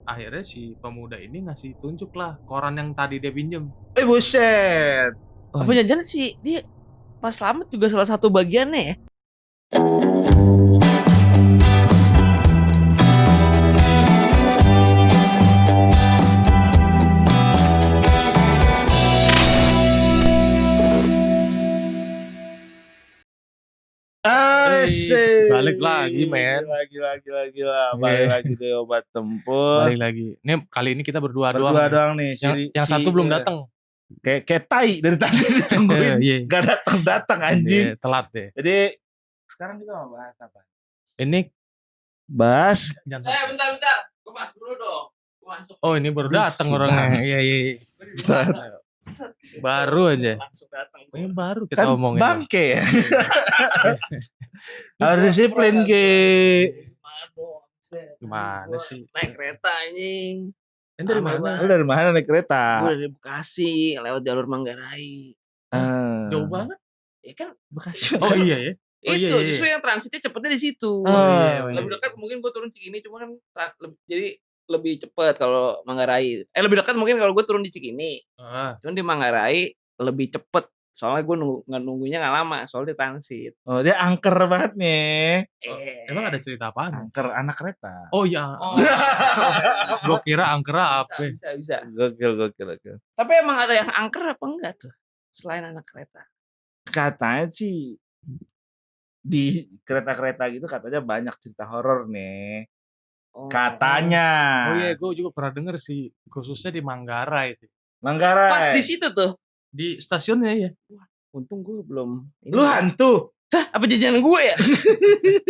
akhirnya si pemuda ini ngasih tunjuk lah koran yang tadi dia pinjem. Buset. Oh, Apa jangan sih dia pas selamat juga salah satu bagiannya ya? Asik. Balik lagi, men. Gila. Balik lagi deh obat tempur. Balik lagi. Nih kali ini kita berdua Berdua doang. doang nih. Yang satu belum datang. Kayak tai dari tadi ditungguin. Iya. Gak datang anjing. Telat deh. Jadi sekarang kita mau bahas apa? Ini Bahas. Bentar. Gue masuk dulu dong. Oh, ini baru datang orangnya. Iya. Baru aja. Langsung datang. Ini baru kita Kan omongin. bangke ya. Harus disiplin Ki. Gimana sih? Naik kereta anjing. Ini dari mana? Lu dari mana naik kereta? Gue dari Bekasi lewat jalur Manggarai. Jauh banget. Ya kan Bekasi. Oh iya ya. Oh, itu iya. justru yang transitnya cepetnya di situ. iya. Lebih dekat mungkin gue turun Cikini cuma kan jadi lebih cepet kalau Manggarai. Lebih dekat mungkin kalau gue turun di Cikini. Cuman di Manggarai lebih cepet. Soalnya gue nunggunya gak lama. Soalnya di transit. Oh dia angker banget nih. Emang ada cerita apaan? Angker anak kereta. Oh iya. Oh. Gue kira angker apa? Bisa. Gokil. Tapi emang ada yang angker apa enggak tuh? Selain anak kereta. Katanya sih di kereta-kereta gitu katanya banyak cerita horor nih. Katanya. Oh iya, gue juga pernah denger sih, khususnya di Manggarai sih. Manggarai. Pas di situ tuh. Di stasiunnya ya. Untung gue belum. Lu hantu. Hah? Apa jajanan gue ya?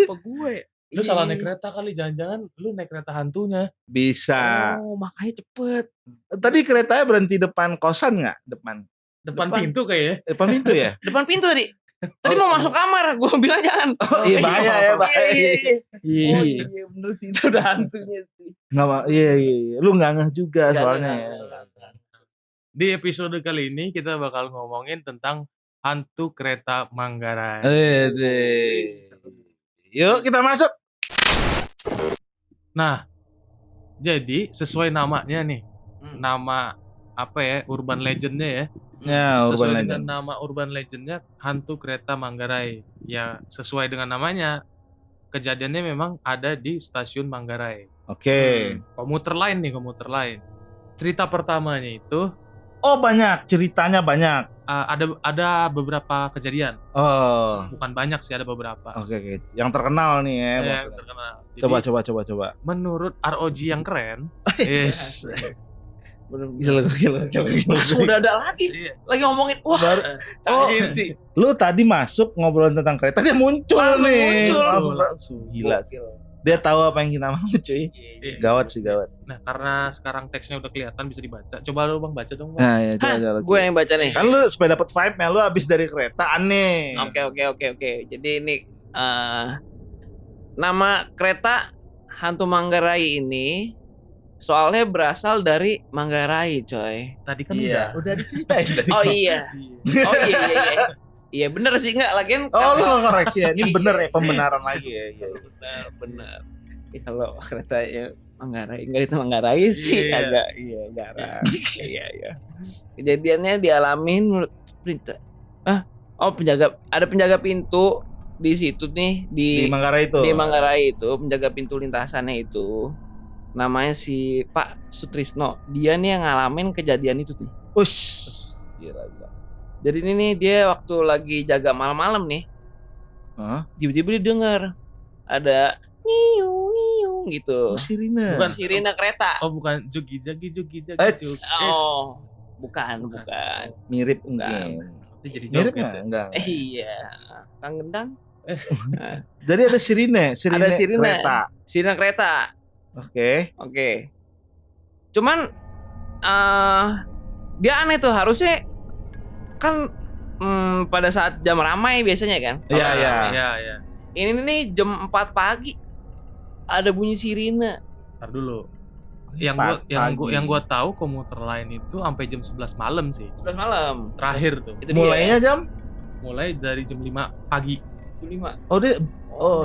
Apa gue? Lu salah naik kereta kali, jangan-jangan lu naik kereta hantunya. Bisa. Oh, makanya cepet. Tadi keretanya berhenti depan kosan nggak? Depan pintu kayaknya. Depan pintu ya? Depan pintu tadi. Tadi mau masuk kamar, gue bilang jangan. Oh, iya bahaya ya, bahaya. Iya. Iya. Bener sih, itu udah hantunya sih. Iya. Lu nggak ngeh juga soalnya. Enggak. Di episode kali ini kita bakal ngomongin tentang hantu kereta Manggarai. Yuk kita masuk. Nah, jadi sesuai namanya nih, nama apa ya, urban legendnya ya. Ya, urban Sesuai legend. dengan nama urban legendnya hantu kereta Manggarai. Ya sesuai dengan namanya, kejadiannya memang ada di stasiun Manggarai. Oke. Komuter lain. Cerita pertamanya itu Oh banyak, ceritanya banyak. ada beberapa kejadian. Oh. Bukan banyak sih, ada beberapa. Oke. Yang terkenal nih ya. Ya, maksudnya. yang terkenal. Jadi, Coba. menurut ROG yang keren, yes. Gila. Udah ada lagi. Iya. Lagi ngomongin, wah. Canggih sih. Lu tadi masuk ngobrolin tentang kereta, dia muncul Langsung nih. muncul. Langsung. Gila. Dia tahu apa yang kita mau cuy. Iya. Gawat. Nah, karena sekarang teksnya udah kelihatan bisa dibaca. Coba lu Bang baca dong, Bang. Nah ya coba. Gue yang baca nih. Kan lu supaya dapet vibe-nya, lu abis dari kereta aneh. Oke. Jadi ini nama kereta hantu Manggarai ini soalnya berasal dari Manggarai, coy. Tadi kan Udah diceritain tadi. Oh iya. Iya bener sih enggak lagian. Oh lu nggak koreksi ya, ini Iya. bener ya pembenaran lagi ya. Iya. Benar. Ya, kalau kereta ya Manggarai enggak itu Manggarai sih Iya. agak jarang. Iya. Kejadiannya dialamin menurut berita. Ada penjaga pintu di situ nih Di Manggarai itu. di Manggarai itu, penjaga pintu lintasannya itu. Namanya si Pak Sutrisno. Dia nih yang ngalamin kejadian itu nih. Ush. Gila. Jadi ini nih dia waktu lagi jaga malam-malam nih. Hah? Tiba-tiba dia dengar ada nyiung gitu. Oh sirine. Bukan sirine kereta. Oh, bukan jugi jagi. Oh, bukan. Mirip Bukan. mungkin. Itu jadi Mirip joget nggak? ya. Enggak. Iya, Kang Gendang. Jadi ada sirine Ada sirine. kereta. Sirine kereta. Oke. Cuman dia aneh tuh, harusnya kan pada saat jam ramai biasanya kan. Iya. Ini nih jam 4 pagi ada bunyi sirine. Ntar dulu. 4 Yang gua tahu komuter lain itu sampai jam 11 malam sih. 11 malam. Terakhir tuh. Itu Mulainya jam? Mulai dari jam 5 pagi. dia. 5. Oh dia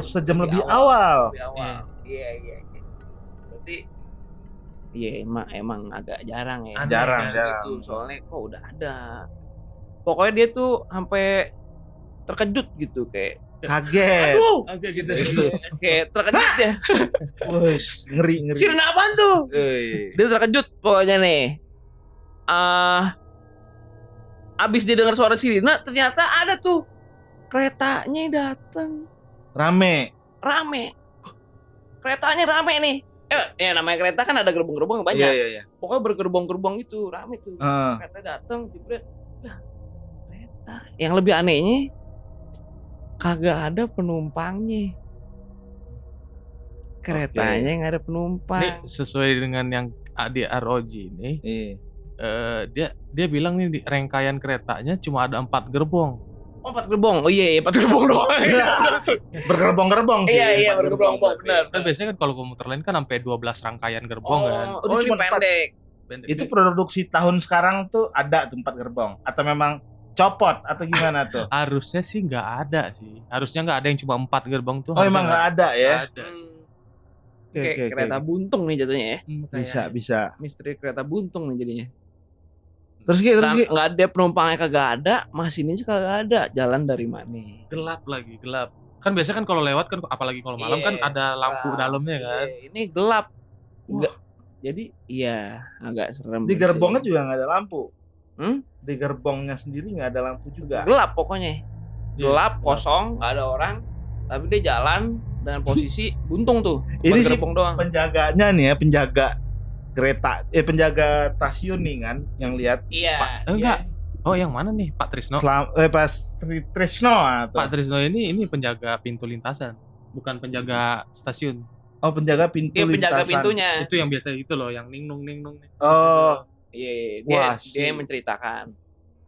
sejam lebih awal. Lebih awal. Iya. Berarti Iya emang agak jarang ya. Jarang. Gitu. Soalnya kok udah ada. Pokoknya dia tuh sampai terkejut gitu kayak Kaget. aduh, Oke gitu. kayak terkejut ya. Wes, ngeri. Sirena apaan tuh? Dia terkejut pokoknya nih. Abis dia dengar suara sirena, ternyata ada tuh keretanya datang. Rame. Keretanya rame nih. Ya namanya kereta kan ada gerbong-gerbong banyak. Iya. Pokoknya bergerbong-gerbong itu rame tuh. Heeh. Kereta datang, jebret. Lah, kereta. Yang lebih anehnya kagak ada penumpangnya. Keretanya nggak ada penumpang. Ini sesuai dengan yang di ROG ini. Dia bilang nih di rangkaian keretanya cuma ada 4 gerbong. Oh 4 gerbong. Oh iya 4 gerbong doang. Bergerbong-gerbong sih. Iya bergerbong benar. Kan biasanya kan kalau komuter lain kan sampai 12 rangkaian gerbong kan. Oh, ini cuma 4. pendek. Itu produksi tahun sekarang tuh ada tuh 4 gerbong atau memang copot atau gimana tuh? Harusnya sih nggak ada sih. Harusnya nggak ada yang cuma 4 gerbong tuh. Oh emang nggak ada ya? Nggak ada. Kayak kereta buntung nih jatuhnya ya. Bisa. Misteri kereta buntung nih jadinya. Terus nggak ada penumpangnya kagak ada, masinis kagak ada, jalan dari mana? Gelap. Kan biasanya kan kalau lewat kan apalagi kalau malam kan ada lampu dalamnya kan. Ini gelap. Enggak. Jadi agak serem. Di gerbongnya juga nggak ada lampu. Hmm? Di gerbongnya sendiri nggak ada lampu juga. Gelap pokoknya. Gelap, kosong, nggak ada orang. Tapi dia jalan dengan posisi buntung tuh. Ini sih gerbong doang. Penjaganya nih ya, penjaga kereta, penjaga stasiun nih kan yang lihat. Iya. Enggak. Oh yang mana nih Pak Trisno? Pas Trisno atau? Pak Trisno ini penjaga pintu lintasan, bukan penjaga stasiun. Oh penjaga pintu lintasan. Penjaga pintunya. Itu yang biasa gitu loh, yang ningnung. Oh. Iya. Dia menceritakan.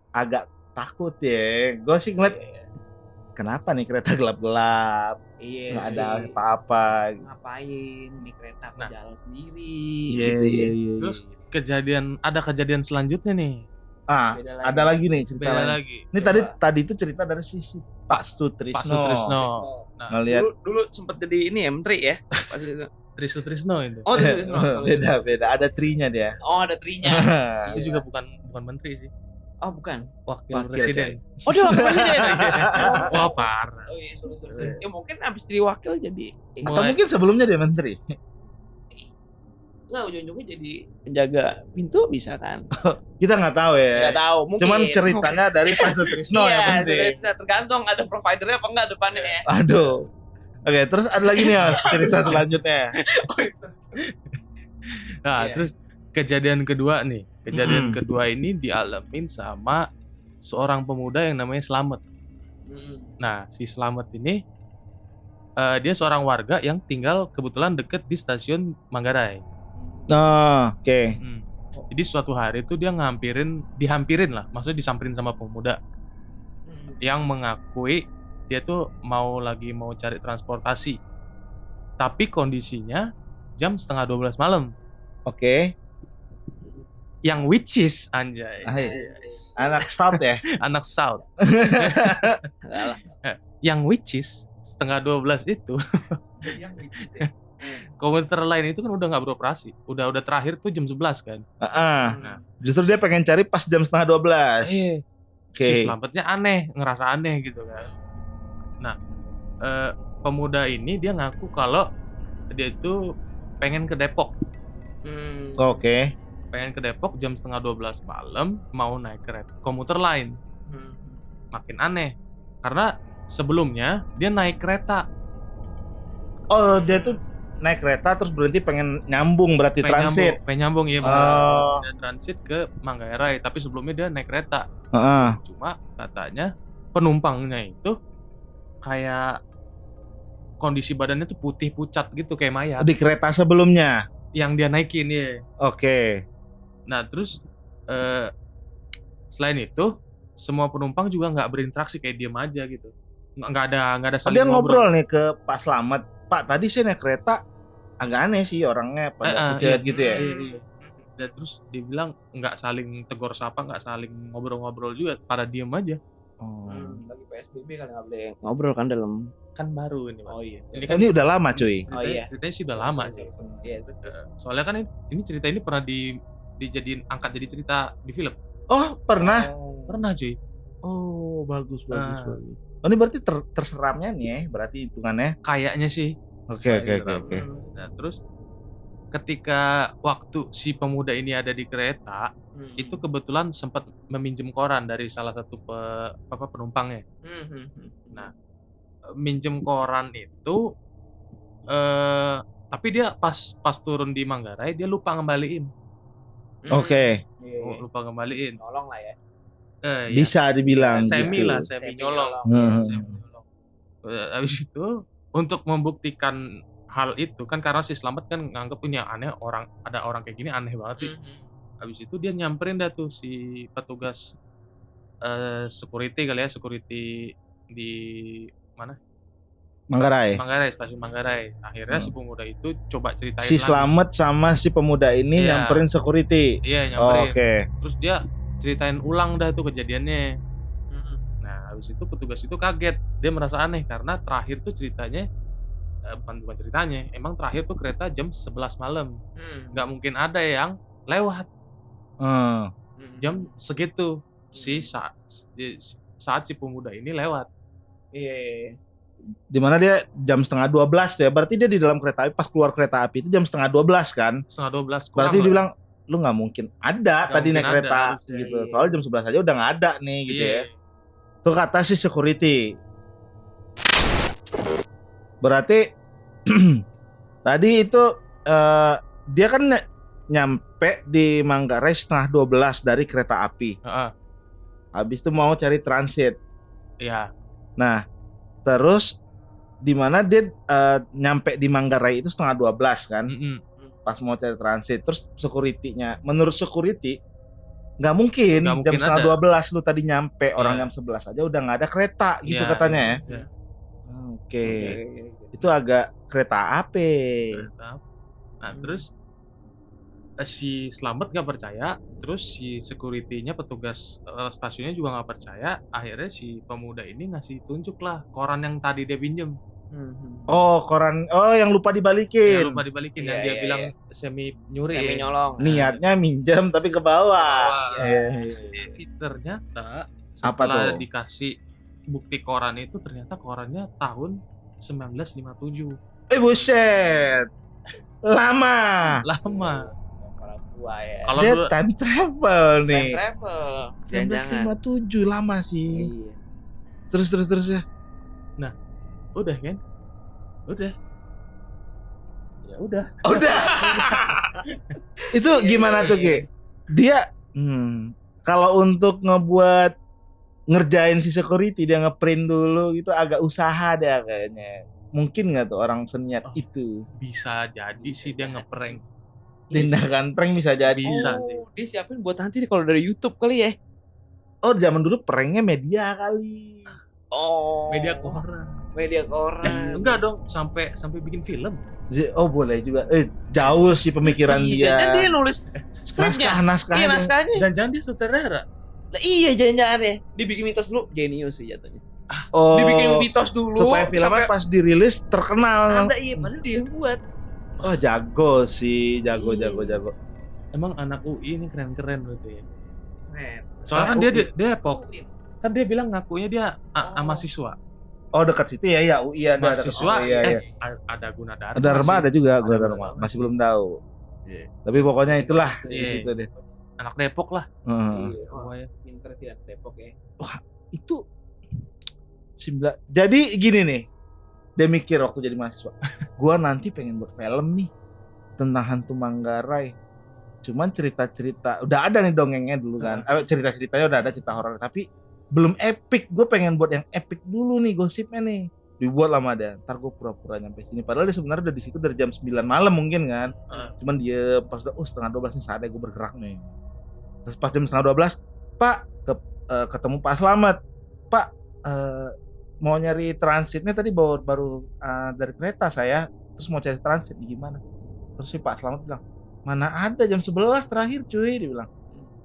Agak takut ya. Gue sih ngeliat kenapa nih kereta gelap-gelap. Iya. Nggak ada apa-apa. Ngapain nih kereta jalan sendiri? Iya. Terus ada kejadian selanjutnya nih. Ada lagi nih cerita lagi. Ini tadi itu cerita dari sisi Pak Sutrisno. Nah, ngelihat dulu sempat jadi ini ya menteri ya. Trisno itu. Oh, Trisno. Beda. Ada trinya dia. Oh, ada trinya. Itu juga bukan menteri sih. Oh, bukan. Wakil presiden. Oh, dia wakil presiden. Wah, parah. Oh iya, sorry. Ya mungkin abis jadi wakil jadi. Atau mungkin sebelumnya dia menteri. Nggak, ujung-ujungnya jadi penjaga pintu bisa kan? Kita nggak tahu ya. Nggak tahu, mungkin. Cuman ceritanya dari Pak Sutrisno yang penting. Iya, tergantung ada providernya apa enggak depannya ya. Aduh. Oke, terus ada lagi nih Mas, cerita selanjutnya. Nah, terus kejadian kedua nih. Kejadian kedua ini dialamin sama seorang pemuda yang namanya Slamet. Nah, si Slamet ini dia seorang warga yang tinggal kebetulan deket di stasiun Manggarai. Oke. Jadi suatu hari itu dia dihampirin lah, maksudnya disamperin sama pemuda yang mengakui dia tuh mau cari transportasi. Tapi kondisinya jam 11:30 malam. Oke. Yang which is anjay. Anak South ya. Anak South. Yang which is 11:30 itu. Komuter lain itu kan udah nggak beroperasi. Udah terakhir tuh jam 11 kan. Nah, justru dia pengen cari pas jam 11:30. Iya. Si Slametnya ngerasa aneh gitu kan. Nah, pemuda ini dia ngaku kalau dia itu pengen ke Depok. Oke. Pengen ke Depok jam 11:30 malam, mau naik kereta komuter lain. Makin aneh karena sebelumnya dia naik kereta. Oh, dia tuh naik kereta terus berhenti pengen nyambung berarti transit. Pengen nyambung ya benar. Dia transit ke Manggarai, tapi sebelumnya dia naik kereta. Cuma katanya penumpangnya itu kayak kondisi badannya tuh putih pucat gitu kayak mayat. Di kereta sebelumnya yang dia naikin ya. Oke. Nah, terus selain itu semua penumpang juga nggak berinteraksi, kayak diem aja gitu. Nggak ada saling dia ngobrol nih ke Pak Slamet. Pak, tadi saya naik kereta agak aneh sih orangnya pada pucat gitu ya. Iya. Dan terus dibilang nggak saling tegur sapa, nggak saling ngobrol-ngobrol juga, pada diem aja. Lagi PSBB kan nggak boleh ngobrol kan dalam. Kan baru ini, Pak. Oh iya. Ini udah lama cuy. Ceritanya sih udah lama cuy. Iya. Soalnya kan ini cerita ini pernah dijadiin angkat jadi cerita di film. Oh pernah? Pernah cuy. Oh bagus. Oh ini berarti terseramnya nih ya, berarti hitungannya? Kayaknya sih. Oke. Nah terus ketika waktu si pemuda ini ada di kereta, itu kebetulan sempat meminjam koran dari salah satu penumpangnya. Nah, minjem koran itu, tapi dia pas turun di Manggarai dia lupa ngembaliin. Oke. Lupa ngembaliin. Nolong lah ya. Bisa dibilang semi gitu. lah, semi nyolong. Habis itu untuk membuktikan hal itu kan karena si Slamet kan nganggep ini aneh, ada orang kayak gini aneh banget sih. Habis itu dia nyamperin dah tuh si petugas security kali ya, security di mana? Manggarai, stasiun Manggarai. Akhirnya si pemuda itu coba ceritain si Slamet sama si pemuda ini nyamperin security. Iya, nyamperin. Oke. Terus dia ceritain ulang dah tuh kejadiannya. Nah, habis itu petugas itu kaget. Dia merasa aneh karena terakhir tuh ceritanya bukan ceritanya, emang terakhir tuh kereta jam 11 malam. Nggak mungkin ada yang lewat jam segitu saat si pemuda ini lewat. Iya. Dimana dia jam 11:30 ya, berarti dia di dalam kereta api, pas keluar kereta api itu jam 11:30 kan? 11:30. Berarti dia bilang lu nggak mungkin ada tadi naik kereta ada, gitu. Soalnya jam 11 aja udah nggak ada nih gitu ya. Tuh kata si security. Berarti tadi itu dia kan nyampe di Manggarai 11:30 dari kereta api. Habis itu mau cari transit. Iya. Nah, terus di mana dia nyampe di Manggarai itu 11:30 kan? Pas mau cari transit. Terus security-nya, menurut security nggak mungkin jam 11:30 lu tadi nyampe, orang jam 11 aja udah nggak ada kereta gitu katanya ya. Oke. Itu agak kereta api. Nah, terus si Slamet gak percaya, terus si security-nya, petugas stasiunnya juga gak percaya. Akhirnya si pemuda ini ngasih tunjuk lah koran yang tadi dia pinjem. Oh, koran, yang lupa dibalikin. Yang dia bilang semi nyuri. Semi nyolong. Niatnya minjem tapi ke bawah. Ternyata setelah dikasih bukti koran itu, ternyata korannya tahun 1957. Buset. Lama. Orang tua ya. Kalau dia time travel nih. Time travel. 1957 lama sih. Iya. Terus ya. Nah, udah kan? Udah. Ya udah. Itu gimana tuh, Ki? Dia kalau untuk ngerjain si security, dia ngeprint dulu gitu, agak usaha deh kayaknya. Mungkin nggak tuh orang seniat itu? Bisa jadi sih dia ngeprank. Tindakan prank bisa jadi. Bisa sih. Dia siapin buat nanti kalau dari YouTube kali ya. Oh, zaman dulu pranknya media kali. Oh, media koran. Enggak dong, sampai bikin film. Oh, boleh juga. Jauh sih pemikiran dia. Dan dia nulis naskahnya. Iya, naskahnya. Jangan dia sutradara. Nah, iya, jangan ya. Dibikin mitos dulu, jenius sih jatuhnya. Oh, dibikin mitos dulu supaya filmnya pas dirilis terkenal. Ada padahal dia yang buat. Oh, jago sih, jago. Emang anak UI ini keren berarti ya. Keren. Soalnya kan dia Depok. Kan dia bilang ngakunya dia mahasiswa. Oh, dekat situ ya, UI ada mahasiswa. Ada Gunadarma. Dharma ada juga, Gunadarma. Masih belum tahu. Tapi pokoknya itulah di situ deh. Anak Depok lah. Iya, pinter sih anak Depok ya. Wah, itu jadi gini nih, dia mikir waktu jadi mahasiswa, gua nanti pengen buat film nih tentang hantu Manggarai. Cuman cerita-cerita udah ada nih dongengnya dulu kan, cerita-ceritanya udah ada, cerita horor, tapi belum epic. Gue pengen buat yang epic dulu nih, gosipnya nih dibuat lama deh. Ntar gue pura-pura nyampe sini, padahal dia sebenarnya udah di situ dari jam 9 malam mungkin kan. Cuman dia pas udah 11:30 nih saatnya gue bergerak nih. Terus pas jam 11:30, Pak ketemu Pak Slamet. Pak mau nyari transitnya, tadi baru dari kereta saya, terus mau cari transit gimana? Terus si Pak Slamet bilang, mana ada jam 11 terakhir cuy, dia bilang.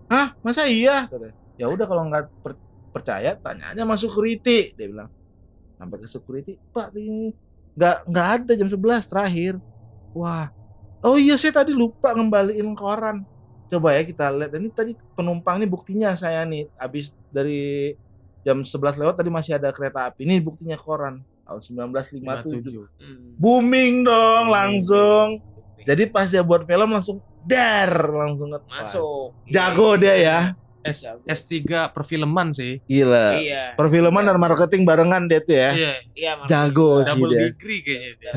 Hah, masa iya? Ya udah kalau percaya, tanya aja sama security. Dia bilang, sampai ke security, Pak ini nggak ada jam 11 terakhir. Wah, oh iya saya tadi lupa ngembaliin koran. Coba ya kita lihat. Ini tadi penumpang nih buktinya saya nih habis dari jam 11 lewat tadi masih ada kereta api. Ini buktinya koran tahun 1957. Booming dong langsung. Jadi pas dia buat film langsung langsung masuk. Jago dia ya. S3 perfilman sih. Gila. Iya. Perfilman dan marketing barengan dia tuh ya. Iya. Jago sih double dia. degree kayaknya dia.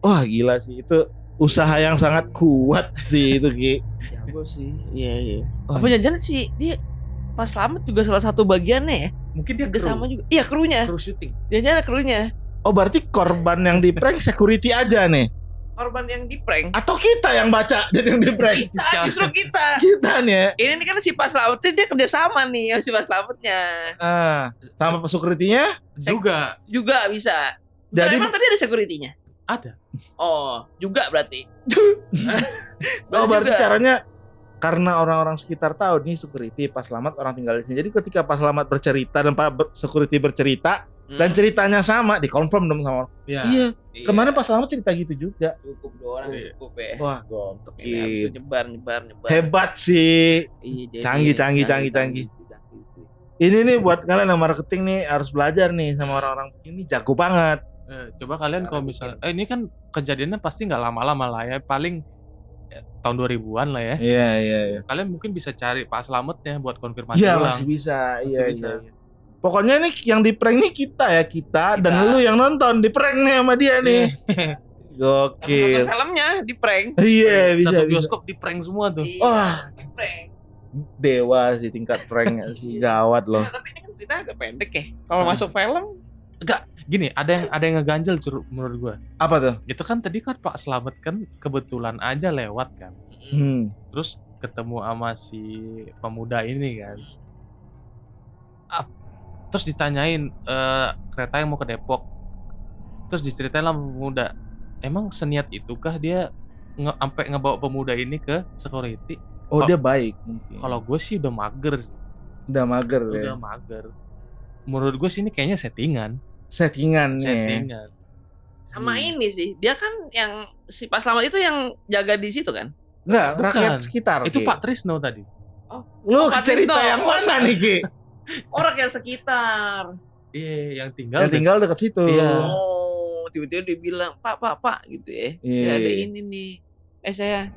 Wah gila sih itu usaha yang sangat kuat sih itu Ki. Jago sih. Iya. Apa jangan sih dia Pak Slamet juga salah satu bagiannya ya? Mungkin dia kru. Sama juga. Iya krunya. Kru syuting. Jangan krunya. Oh berarti korban yang di prank security aja nih? Korban yang di prank. Atau kita yang baca jadi yang di prank? Justru kita. Kita nih ya. Ini kan si Pak Slametnya dia kerja sama nih si Pak Slametnya. Sama security-nya? Juga bisa. Jadi emang tadi ada security-nya? Ada. Oh, juga berarti. Berarti caranya karena orang-orang sekitar tahu nih security Pak Slamet orang tinggal di sini. Jadi ketika Pak Slamet bercerita dan Pak security bercerita dan ceritanya sama, dikonfirm dong sama orang. Iya. Kemarin Pak Slamet cerita gitu juga. Cukup 2 orang cukup ya. Wah, gontok. Nyebar. Hebat sih. Canggih. Ini nih buat kalian yang marketing nih harus belajar nih sama orang-orang ini jago banget. Coba kalian kalau misalnya ini kan kejadiannya pasti nggak lama-lama lah ya, paling tahun 2000-an lah ya. Iya. Kalian mungkin bisa cari Pak Slametnya buat konfirmasi ulang. Iya masih bisa. Iya. Pokoknya nih yang di prank nih kita dan lu yang nonton di prank nih sama dia nih. Gokil. Filmnya di prank. Iya, bisa. Satu bioskop di prank semua tuh. Wah, di prank. Dewa sih tingkat pranknya sih gawat loh. Nah, tapi ini kan cerita agak pendek ya. Kalau masuk film enggak gini, ada yang ngeganjel menurut gua. Apa tuh? Itu kan tadi kan Pak Slamet kan kebetulan aja lewat kan. Terus ketemu sama si pemuda ini kan. Terus ditanyain kereta yang mau ke Depok. Terus diceritain sama pemuda. Emang seniat itukah dia sampai ngebawa pemuda ini ke security? Oh, dia baik mungkin. Kalau gue sih udah mager. Udah mager. Menurut gue sih ini kayaknya settingan. Settingan. Sama ini sih. Dia kan yang si Pak Slamet itu yang jaga di situ kan? Enggak, rakyat sekitar. Itu Pak Trisno tadi. Lu cerita yang mana nih, Ki? Orang yang sekitar. Iya, yang tinggal dekat situ. Iya. Oh, tiba-tiba dia bilang, "Pak," gitu ya. Saya ada ini nih. Saya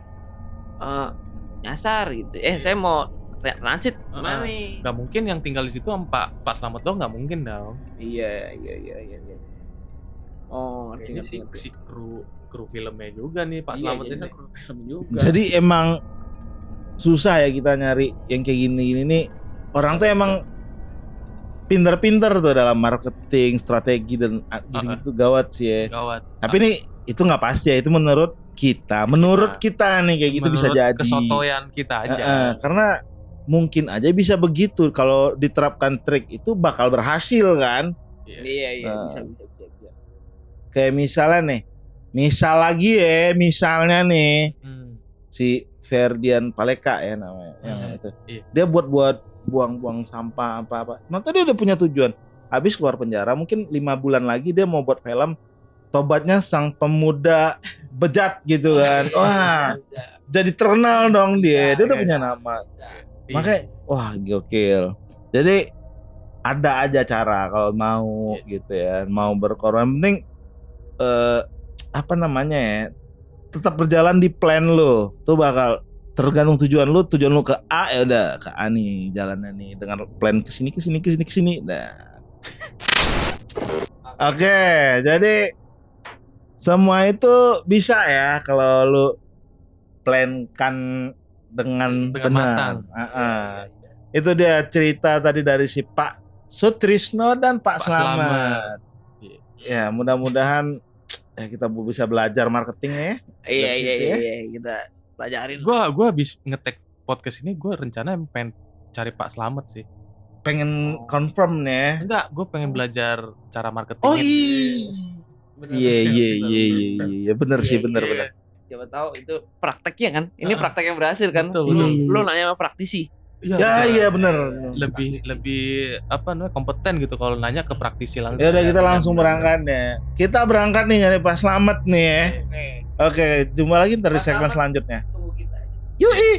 nyasar gitu. Saya mau transit mana nih? Gak mungkin yang tinggal di situ Pak Slamet dong, gak mungkin dong. Iya. Oh, kayaknya si kru filmnya juga nih Pak Slamet ini kru film juga. Jadi emang susah ya kita nyari yang kayak gini-gini nih. Orang tuh emang pinter-pinter tuh dalam marketing, strategi dan gitu-gitu gawat sih ya. Gawat. Tapi nih itu nggak pasti ya, itu menurut kita nih kayak gitu bisa jadi. Kesotoyan kita aja. Karena mungkin aja bisa begitu kalau diterapkan trik itu bakal berhasil kan? Iya, bisa. Kayak misalnya nih, si Ferdian Paleka ya namanya, yang itu. Iya. Dia buat buang-buang sampah apa-apa. Nah tadi dia udah punya tujuan. Habis keluar penjara mungkin 5 bulan lagi dia mau buat film Tobatnya Sang Pemuda Bejat gitu kan. Wah, jadi terkenal dong dia. Dia udah punya nama. Makanya wah gokil. Jadi ada aja cara kalau mau gitu ya, mau berkorban. Penting tetap berjalan di plan lo. Tuh bakal tergantung tujuan lu ke A, ya udah ke A nih jalannya nih dengan plan kesini. Nah. Oke, jadi semua itu bisa ya kalau lu plankan dengan benar. Itu dia cerita tadi dari si Pak Sutrisno dan Pak Slamet. Ya, mudah-mudahan kita bisa belajar marketing ya. Iya, kita pelajarin. Gue habis ngetek podcast ini, gue rencana pengen cari Pak Slamet sih. Pengen confirm nih. Enggak, gue pengen belajar cara marketing. Oh iya, bener sih. Coba tahu itu prakteknya kan? Ini praktek yang berhasil kan? Betul. Lu nanya sama praktisi. Iya bener. Lebih apa namanya kompeten gitu kalau nanya ke praktisi langsung. Ya udah kita langsung berangkat ya. Kita berangkat nih nyari Pak Slamet nih ya. Oke, jumpa lagi ntar di segmen selanjutnya. Yui.